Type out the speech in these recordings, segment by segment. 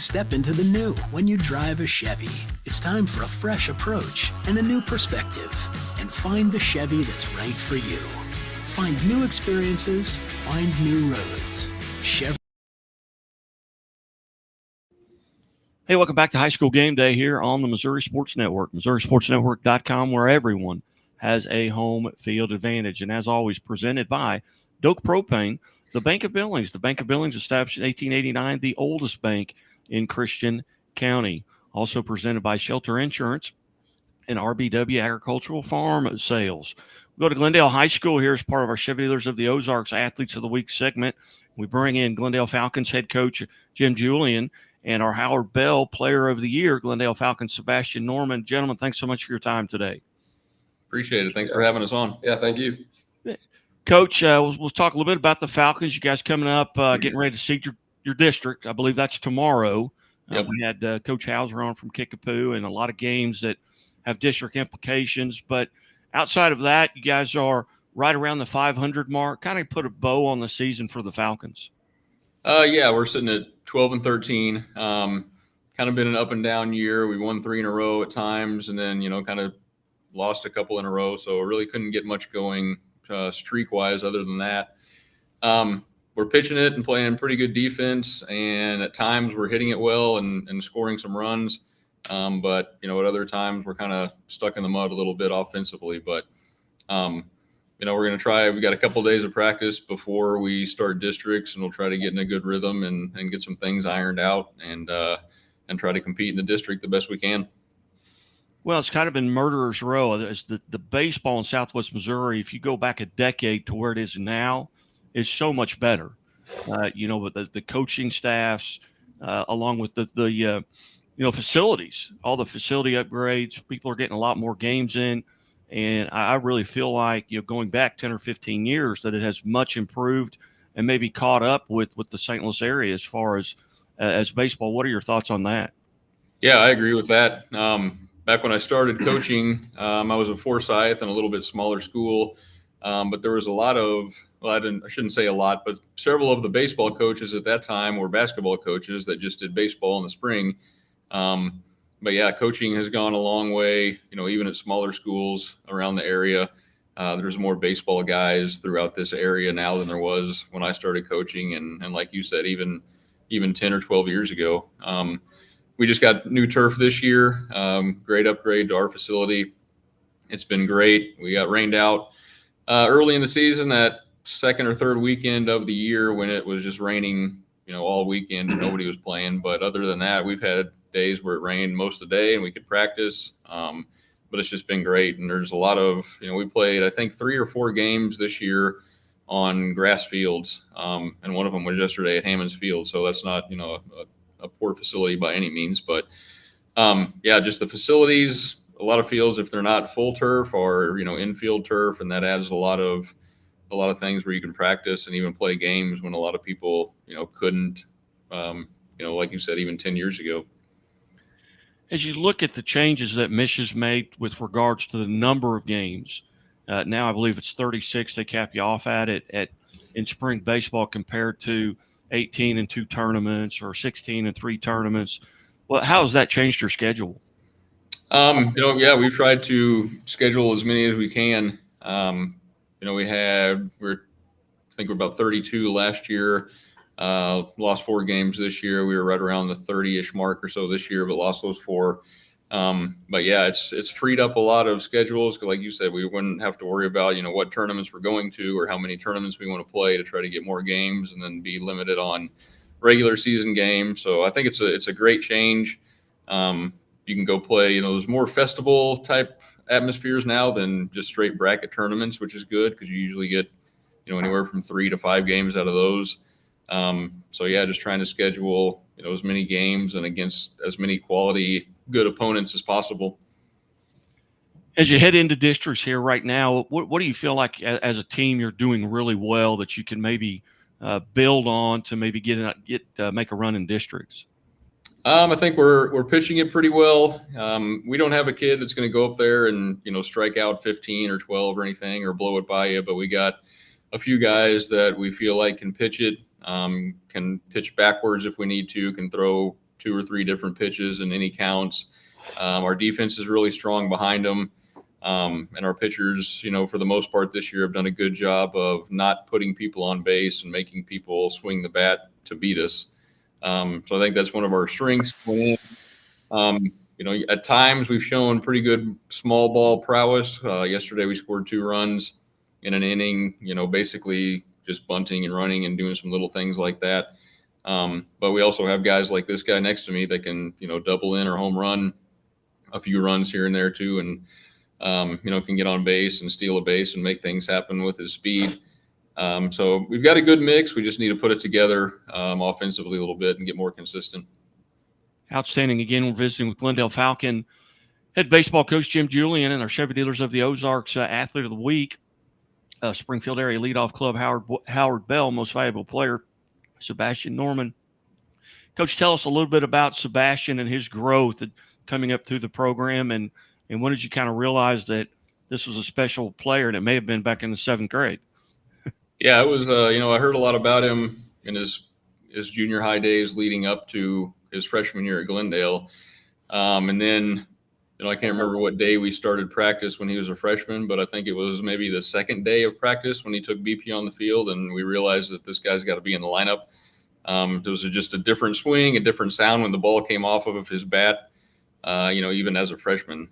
Step into the new when you drive a Chevy. It's time for a fresh approach and a new perspective. And find the Chevy that's right for you. Find new experiences, find new roads. Chevy. Hey, welcome back to High School Game Day here on the Missouri Sports Network, MissouriSportsNetwork.com, where everyone has a home field advantage. And as always, presented by Doak Propane, the Bank of Billings. The Bank of Billings, established in 1889, the oldest bank in Christian County. Also presented by Shelter Insurance and RBW Agricultural Farm Sales. We go to Glendale High School here as part of our Chevy Dealers of the Ozarks Athletes of the Week segment. We bring in Glendale Falcons head coach Jim Julian and our Howard Bell Player of the Year, Glendale Falcons Sebastian Norman. Gentlemen, thanks so much for your time today. Appreciate it. Thanks for having us on. Yeah, thank you. Coach, we'll talk a little bit about the Falcons. You guys coming up, getting ready to seed your district. I believe that's tomorrow. Yep. We had Coach Hauser on from Kickapoo and a lot of games that have district implications. But outside of that, you guys are right around the 500 mark. Kind of put a bow on the season for the Falcons. Yeah, we're sitting at 12-13. Kind of been an up and down year. We won 3 in a row at times, and then kind of lost a couple in a row. So really couldn't get much going streak wise. Other than that, we're pitching it and playing pretty good defense, and at times we're hitting it well and scoring some runs. But at other times we're kind of stuck in the mud a little bit offensively. But we're going to try. We got a couple of days of practice before we start districts, and we'll try to get in a good rhythm and get some things ironed out and try to compete in the district the best we can. Well, it's kind of been murderer's row. It's the baseball in Southwest Missouri, if you go back a decade to where it is now, is so much better. With the coaching staffs, along with the facilities, all the facility upgrades, people are getting a lot more games in. And I really feel like, going back 10 or 15 years, that it has much improved and maybe caught up with the St. Louis area as far as baseball. What are your thoughts on that? Yeah, I agree with that. Back when I started coaching, I was at Forsyth in a little bit smaller school. But there was a lot of, I shouldn't say a lot, but several of the baseball coaches at that time were basketball coaches that just did baseball in the spring. But yeah, coaching has gone a long way, even at smaller schools around the area. There's more baseball guys throughout this area now than there was when I started coaching. And like you said, even 10 or 12 years ago. We just got new turf this year. Great upgrade to our facility. It's been great. We got rained out early in the season, that second or third weekend of the year when it was just raining, all weekend and nobody was playing. But other than that, we've had days where it rained most of the day and we could practice. But it's just been great. And there's a lot of, we played, I think, 3 or 4 games this year on grass fields. And one of them was yesterday at Hammond's Field. So that's not, a poor facility by any means. But just the facilities, a lot of fields, if they're not full turf or, infield turf, and that adds a lot of things where you can practice and even play games when a lot of people, couldn't, like you said, even 10 years ago. As you look at the changes that Mich has made with regards to the number of games, now I believe it's 36 they cap you off at in spring baseball compared to 18 and 2 tournaments or 16 and 3 tournaments. Well, how has that changed your schedule? We've tried to schedule as many as we can. I think we're about 32 last year. Lost 4 games this year. We were right around the 30-ish mark or so this year, but lost those 4. But yeah, it's freed up a lot of schedules. Like you said, we wouldn't have to worry about, what tournaments we're going to or how many tournaments we want to play to try to get more games and then be limited on regular season games. So I think it's a great change. You can go play, there's more festival type atmospheres now than just straight bracket tournaments, which is good because you usually get, anywhere from 3 to 5 games out of those. So yeah, just trying to schedule, as many games and against as many quality good opponents as possible. As you head into districts here right now, what do you feel like as a team you're doing really well that you can maybe build on to maybe make a run in districts? I think we're pitching it pretty well. We don't have a kid that's going to go up there and strike out 15 or 12 or anything or blow it by you, but we got a few guys that we feel like can pitch it, can pitch backwards if we need to, can throw 2 or 3 different pitches in any counts. Our defense is really strong behind them. And our pitchers, for the most part this year have done a good job of not putting people on base and making people swing the bat to beat us. So I think that's one of our strengths. At times we've shown pretty good small ball prowess. Yesterday we scored 2 runs in an inning, basically just bunting and running and doing some little things like that. But we also have guys like this guy next to me that can, double in or home run a few runs here and there too. And, can get on base and steal a base and make things happen with his speed. So we've got a good mix. We just need to put it together offensively a little bit and get more consistent. Outstanding. Again, we're visiting with Glendale Falcon head baseball coach Jim Julian and our Chevy Dealers of the Ozarks Athlete of the Week, Springfield area leadoff club Howard Bell, most valuable player, Sebastian Norman. Coach, tell us a little bit about Sebastian and his growth coming up through the program, and when did you kind of realize that this was a special player, and it may have been back in the 7th grade? Yeah, it was, I heard a lot about him in his junior high days leading up to his freshman year at Glendale. And then, I can't remember what day we started practice when he was a freshman, but I think it was maybe the 2nd day of practice when he took BP on the field, and we realized that this guy's got to be in the lineup. There was just a different swing, a different sound when the ball came off of his bat, even as a freshman.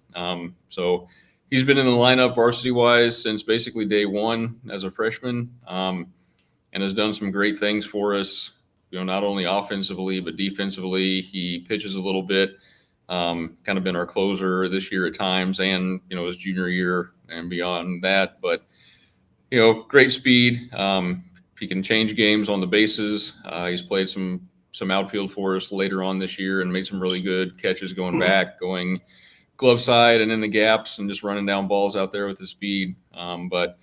So he's been in the lineup varsity-wise since basically day one as a freshman, and has done some great things for us, not only offensively but defensively. He pitches a little bit, kind of been our closer this year at times, and, his junior year and beyond that. But, great speed. He can change games on the bases. He's played some outfield for us later on this year and made some really good catches going back, going glove side and in the gaps and just running down balls out there with his speed. But,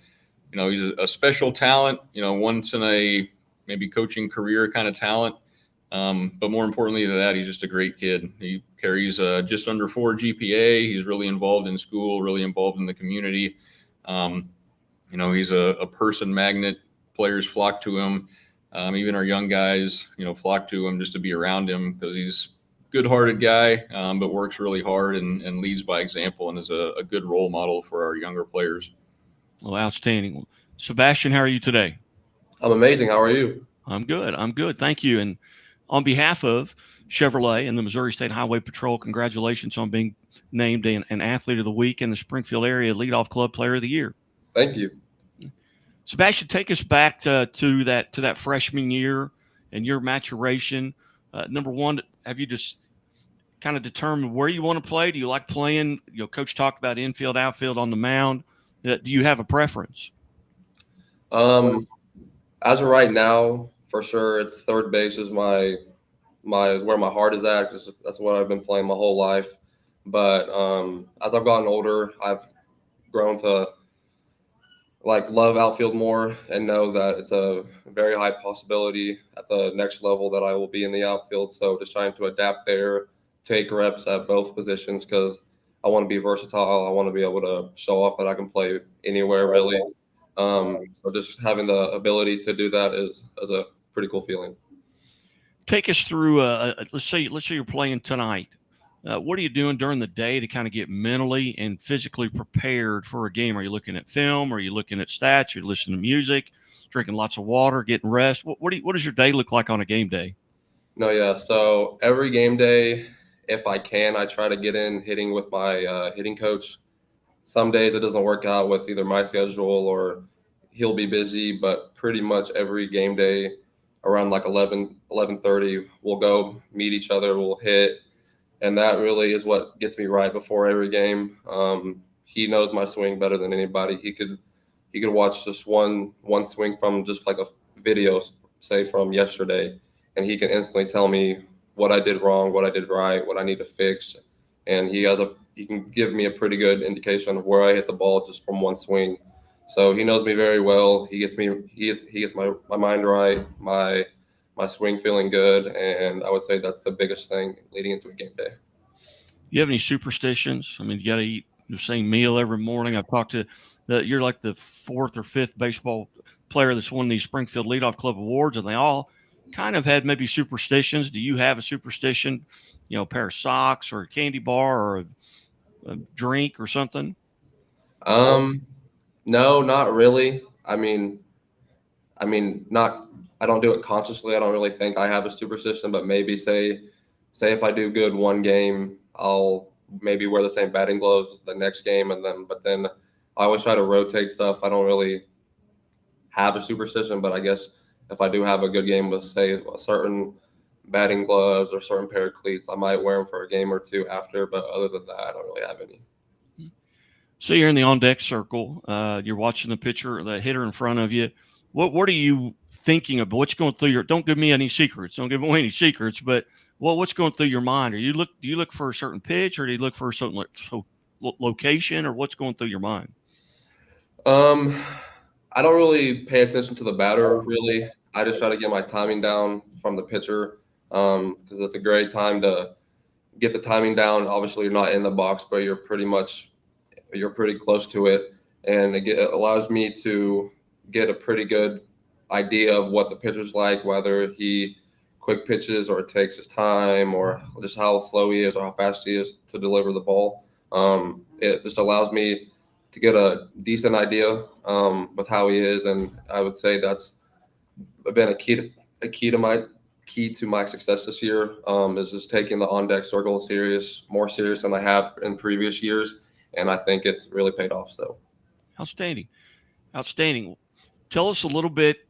he's a special talent, once in a maybe coaching career kind of talent. But more importantly than that, he's just a great kid. He carries just under 4 GPA. He's really involved in school, really involved in the community. He's a person magnet. Players flock to him. Even our young guys, flock to him just to be around him because he's a good-hearted guy, but works really hard and leads by example and is a good role model for our younger players. Well, outstanding. Sebastian, how are you today? I'm amazing. How are you? I'm good. Thank you. And on behalf of Chevrolet and the Missouri State Highway Patrol, congratulations on being named an Athlete of the Week and the Springfield Area Leadoff Club Player of the Year. Thank you. Sebastian, take us back to that freshman year and your maturation. Number one, have you just kind of determined where you want to play? Do you like playing? Coach talked about infield, outfield, on the mound. Do you have a preference? As of right now, for sure, it's third base is my where my heart is at. That's what I've been playing my whole life. But as I've gotten older, I've grown to love outfield more and know that it's a very high possibility at the next level that I will be in the outfield. So just trying to adapt there, take reps at both positions because I want to be versatile. I want to be able to show off that I can play anywhere really. So just having the ability to do that is a pretty cool feeling. Take us through. Let's say you're playing tonight. What are you doing during the day to kind of get mentally and physically prepared for a game? Are you looking at film? Are you looking at stats? Are you listening to music, drinking lots of water, getting rest? What does your day look like on a game day? No, yeah. So every game day, if I can, I try to get in hitting with my hitting coach. Some days it doesn't work out with either my schedule or he'll be busy, but pretty much every game day around 11:30, we'll go meet each other, we'll hit. And that really is what gets me right before every game. He knows my swing better than anybody. He could watch just one swing from just like a video, say from yesterday, and he can instantly tell me what I did wrong, what I did right, what I need to fix. And he can give me a pretty good indication of where I hit the ball just from one swing. So he knows me very well. He gets my mind right, my swing feeling good, and I would say that's the biggest thing leading into a game day. You have any superstitions? I mean, you got to eat the same meal every morning. I've talked to you're like the 4th or 5th baseball player that's won these Springfield Leadoff Club awards, and they all kind of had maybe superstitions. Do you have a superstition, a pair of socks or a candy bar or a drink or something? No, not really. Not. I don't do it consciously. I don't really think I have a superstition, but maybe say if I do good one game, I'll maybe wear the same batting gloves the next game, but then I always try to rotate stuff. I don't really have a superstition, but I guess if I do have a good game with say a certain batting gloves or certain pair of cleats, I might wear them for a game or two after. But other than that, I don't really have any. So you're in the on deck circle. You're watching the pitcher, the hitter in front of you. What are you thinking about? What's going through your? Don't give me any secrets. Don't give away any secrets. But what's going through your mind? Do you look for a certain pitch, or do you look for a certain location, or what's going through your mind? I don't really pay attention to the batter. Really, I just try to get my timing down from the pitcher because it's a great time to get the timing down. Obviously, you're not in the box, but you're pretty close to it, and it allows me to get a pretty good idea of what the pitcher's like, whether he quick pitches or takes his time, or just how slow he is or how fast he is to deliver the ball. It just allows me to get a decent idea with how he is, and I would say that's been a key to my success this year. Is just taking the on deck circle more serious than I have in previous years, and I think it's really paid off. So, outstanding. Tell us a little bit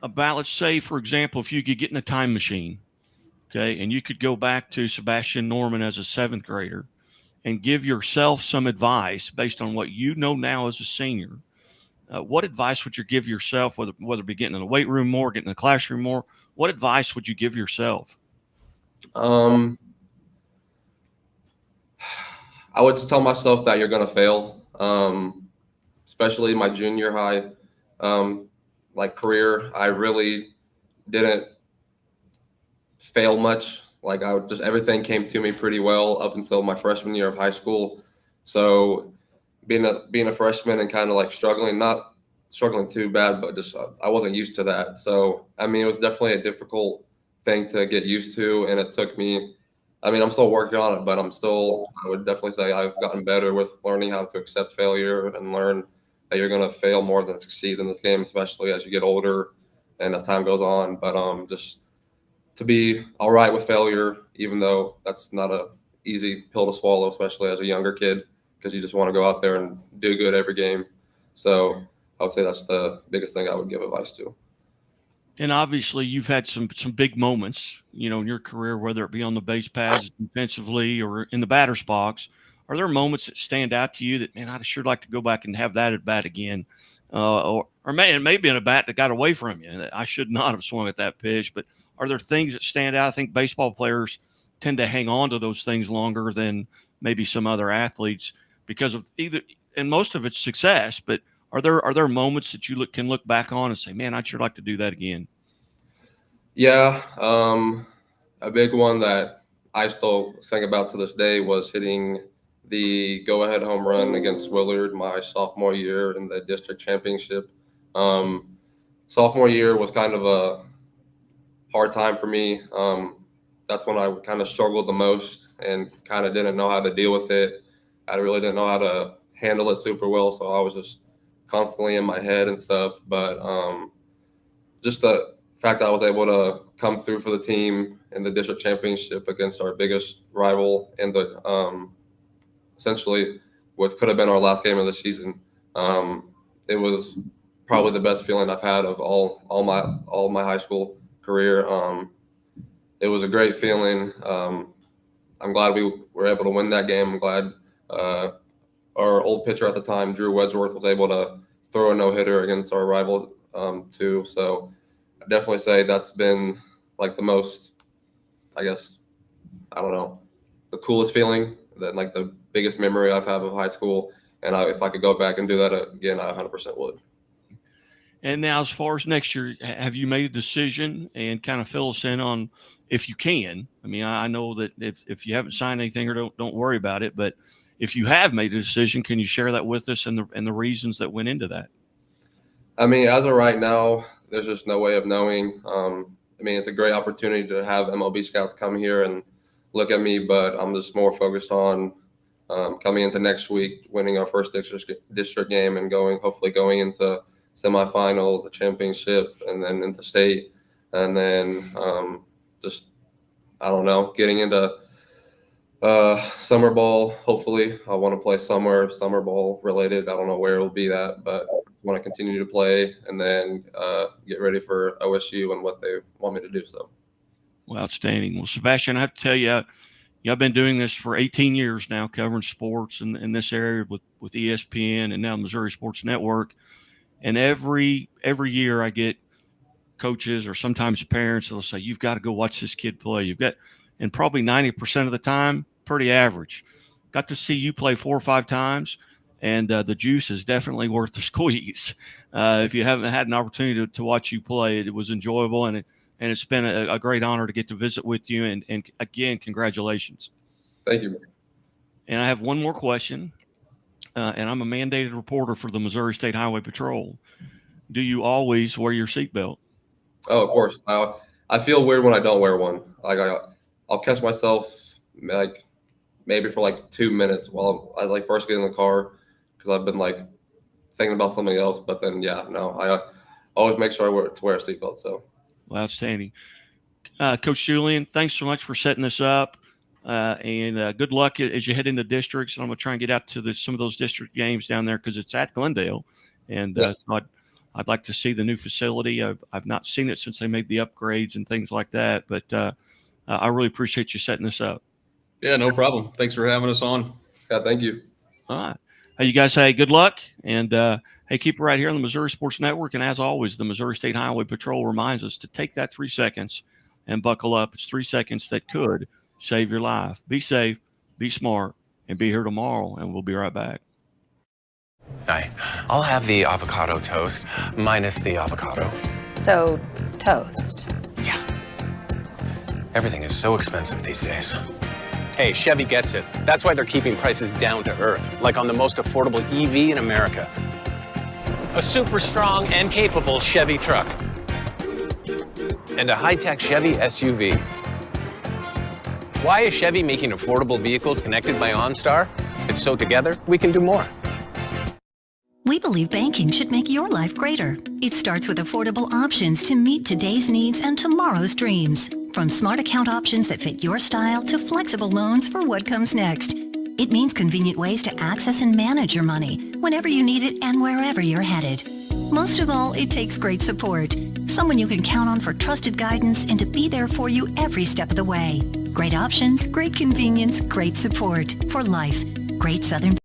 about, let's say, for example, if you could get in a time machine, okay, and you could go back to Sebastian Norman as a 7th grader and give yourself some advice based on what you know now as a senior. What advice would you give yourself, whether it be getting in the weight room more, getting in the classroom more? What advice would you give yourself? I would just tell myself that you're going to fail, especially my junior high career. I really didn't fail much. Everything came to me pretty well up until my freshman year of high school. So being a freshman and kind of like not struggling too bad, but just I wasn't used to that. So it was definitely a difficult thing to get used to, and it took me. I'm still working on it, but I would definitely say I've gotten better with learning how to accept failure and learn that you're going to fail more than succeed in this game, especially as you get older and as time goes on. But just to be all right with failure, even though that's not a easy pill to swallow, especially as a younger kid, because you just want to go out there and do good every game. So I would say that's the biggest thing I would give advice to. And obviously, you've had some big moments, in your career, whether it be on the base paths, defensively, or in the batter's box. Are there moments that stand out to you that, man, I'd sure like to go back and have that at bat again? Or maybe in a bat that got away from you. I should not have swung at that pitch. But are there things that stand out? I think baseball players tend to hang on to those things longer than maybe some other athletes because of and most of it's success. But are there moments that you can look back on and say, man, I'd sure like to do that again? Yeah. A big one that I still think about to this day was hitting the go-ahead home run against Willard my sophomore year in the district championship. Sophomore year was kind of a hard time for me. That's when I kind of struggled the most and kind of didn't know how to deal with it. I really didn't know how to handle it super well, so I was just constantly in my head and stuff. But just the fact that I was able to come through for the team in the district championship against our biggest rival in the essentially what could have been our last game of the season. It was probably the best feeling I've had of all my high school career. It was a great feeling. I'm glad we were able to win that game. I'm glad our old pitcher at the time, Drew Wedgeworth, was able to throw a no-hitter against our rival too. So I definitely say that's been like the most, I guess, I don't know, the coolest feeling, that like the biggest memory I've had of high school. And if I could go back and do that again, I 100% would. And now, as far as next year, have you made a decision, and kind of fill us in on, if you can? I know that if you haven't signed anything, or don't worry about it, but if you have made a decision, can you share that with us and the reasons that went into that? As of right now, there's just no way of knowing. mean, it's a great opportunity to have MLB scouts come here and look at me, but I'm just more focused on coming into next week, winning our first district game, and hopefully going into semifinals, the championship, and then into state, and then I don't know, getting into summer ball. Hopefully, I want to play somewhere summer ball related. I don't know where it'll be at, but I want to continue to play and then get ready for OSU and what they want me to do. So, well, outstanding. Well, Sebastian, I have to tell you, I've been doing this for 18 years now, covering sports in this area with ESPN and now Missouri Sports Network. And every year I get coaches or sometimes parents that'll say, "You've got to go watch this kid play." And probably 90% of the time, pretty average. Got to see you play 4 or 5 times, and the juice is definitely worth the squeeze. If you haven't had an opportunity to watch you play, it was enjoyable, and it's been a great honor to get to visit with you. And again, congratulations. Thank you. And I have one more question, and I'm a mandated reporter for the Missouri State Highway Patrol. Do you always wear your seatbelt? Oh, of course. I feel weird when I don't wear one. Like I'll catch myself like maybe for like 2 minutes while I like first get in the car because I've been like thinking about something else. But then I always make sure I wear a seatbelt. So, well, outstanding, Coach Julian. Thanks so much for setting this up, and good luck as you head into districts. And I'm gonna try and get out to some of those district games down there because it's at Glendale, and I'd like to see the new facility. I've not seen it since they made the upgrades and things like that, but I really appreciate you setting this up. Yeah, no problem. Thanks for having us on. Yeah, thank you. All right. Hey, you guys, hey, good luck. And hey, keep it right here on the Missouri Sports Network. And as always, the Missouri State Highway Patrol reminds us to take that 3 seconds and buckle up. It's 3 seconds that could save your life. Be safe, be smart, and be here tomorrow. And we'll be right back. Hi, I'll have the avocado toast minus the avocado. So, toast. Yeah. Everything is so expensive these days. Hey, Chevy gets it. That's why they're keeping prices down to earth, like on the most affordable EV in America. A super strong and capable Chevy truck. And a high-tech Chevy SUV. Why is Chevy making affordable vehicles connected by OnStar? It's so together we can do more. We believe banking should make your life greater. It starts with affordable options to meet today's needs and tomorrow's dreams. From smart account options that fit your style to flexible loans for what comes next. It means convenient ways to access and manage your money whenever you need it and wherever you're headed. Most of all, it takes great support. Someone you can count on for trusted guidance and to be there for you every step of the way. Great options, great convenience, great support. For life. Great Southern